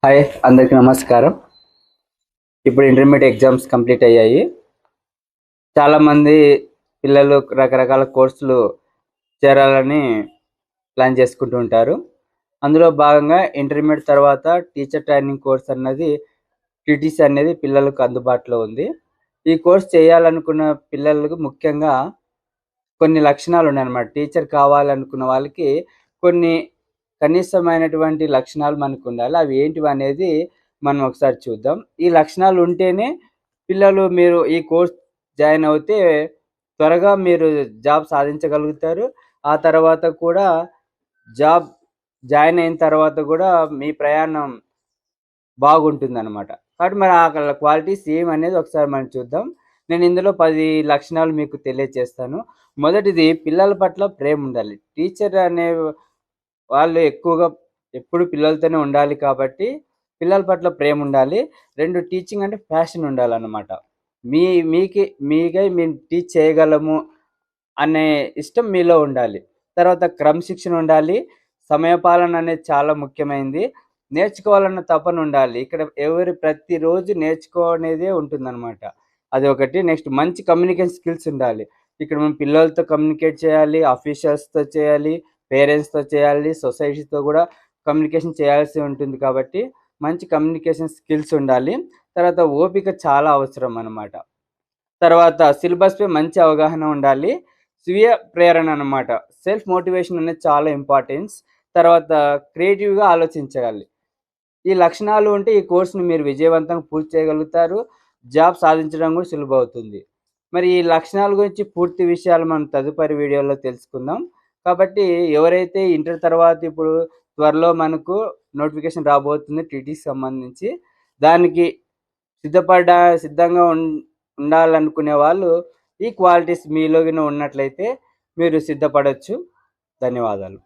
Hi, అందరికీ నమస్కారం. ఇప్పుడు ఇంటర్మీడియట్ ఎగ్జామ్స్ కంప్లీట్ అయ్యాయి. చాలామంది పిల్లలు రకరకాల కోర్సులు చేరాలని ప్లాన్ చేసుకుంటూ ఉంటారు. అందులో భాగంగా ఇంటర్మీడియట్ తర్వాత టీచర్ ట్రైనింగ్ కోర్స్ అన్నది టీటీసీ అనేది పిల్లలకు అందుబాటులో ఉంది. ఈ కోర్స్ చేయాలనుకున్న పిల్లలకు ముఖ్యంగా కొన్ని లక్షణాలు ఉన్నాయన్నమాట. టీచర్ కావాలనుకున్న వాళ్ళకి కొన్ని కనీసమైనటువంటి లక్షణాలు మనకుండాలి. అవి ఏంటివనేది మనం ఒకసారి చూద్దాం. ఈ లక్షణాలు ఉంటేనే మీరు ఈ కోర్స్ జాయిన్ అవుతే త్వరగా మీరు జాబ్ సాధించగలుగుతారు. ఆ తర్వాత కూడా జాబ్ జాయిన్ అయిన తర్వాత గూడా మీ ప్రయాణం బాగుంటుందనమాట. కాబట్టి మరి ఆ క్వాలిటీస్ ఏమనేది ఒకసారి మనం చూద్దాం. నేను ఇందులో 10 లక్షణాలు మీకు తెలియజేస్తాను. మొదటిది, పిల్లల పట్ల ప్రేముండాలి. టీచర్ అనే వాళ్ళు ఎక్కువగా ఎప్పుడు పిల్లలతోనే ఉండాలి కాబట్టి, పిల్లల పట్ల ప్రేముండాలి. 2, టీచింగ్ అంటే ప్యాషన్ ఉండాలన్నమాట. మీ మీకి మీకై మేము టీచ్ చేయగలము అనే ఇష్టం మీలో ఉండాలి. తర్వాత క్రమశిక్షణ ఉండాలి. సమయపాలన అనేది చాలా ముఖ్యమైనది. నేర్చుకోవాలన్న తపన ఉండాలి. ఇక్కడ ప్రతిరోజు నేర్చుకునేదే ఉంటుందన్నమాట. అదొకటి. నెక్స్ట్, మంచి కమ్యూనికేషన్ స్కిల్స్ ఉండాలి. ఇక్కడ మనం పిల్లలతో కమ్యూనికేట్ చేయాలి, ఆఫీషియల్స్‌తో చేయాలి, పేరెంట్స్‌తో చేయాలి, సొసైటీతో గూడా కమ్యూనికేషన్ చేయాల్సి ఉంటుంది కాబట్టి, మంచి కమ్యూనికేషన్ స్కిల్స్ ఉండాలి. తర్వాత ఓపిక చాలా అవసరం అన్నమాట. తర్వాత సిలబస్‌పై మంచి అవగాహన ఉండాలి. స్వీయ ప్రేరణ అన్నమాట. సెల్ఫ్ మోటివేషన్ అనేది చాలా ఇంపార్టెన్స్. తర్వాత క్రియేటివ్‌గా ఆలోచించగలి. ఈ లక్షణాలు ఉంటే ఈ కోర్స్‌ని మీరు విజయవంతంగా పూర్తి చేయగలుగుతారు. జాబ్ సాధించడం కూడా సులభమవుతుంది. మరి ఈ లక్షణాల గురించి పూర్తి విషయాలు మనం తదుపరి వీడియోలో తెలుసుకుందాం. కాబట్టి ఎవరైతే ఇంటర్ తర్వాత ఇప్పుడు త్వరలో మనకు నోటిఫికేషన్ రాబోతుంది టీటీకి సంబంధించి. దానికి సిద్ధంగా ఉండాలనుకునే వాళ్ళు ఈ క్వాలిటీస్ మీలో గిన ఉన్నట్లయితే మీరు సిద్ధపడొచ్చు. ధన్యవాదాలు.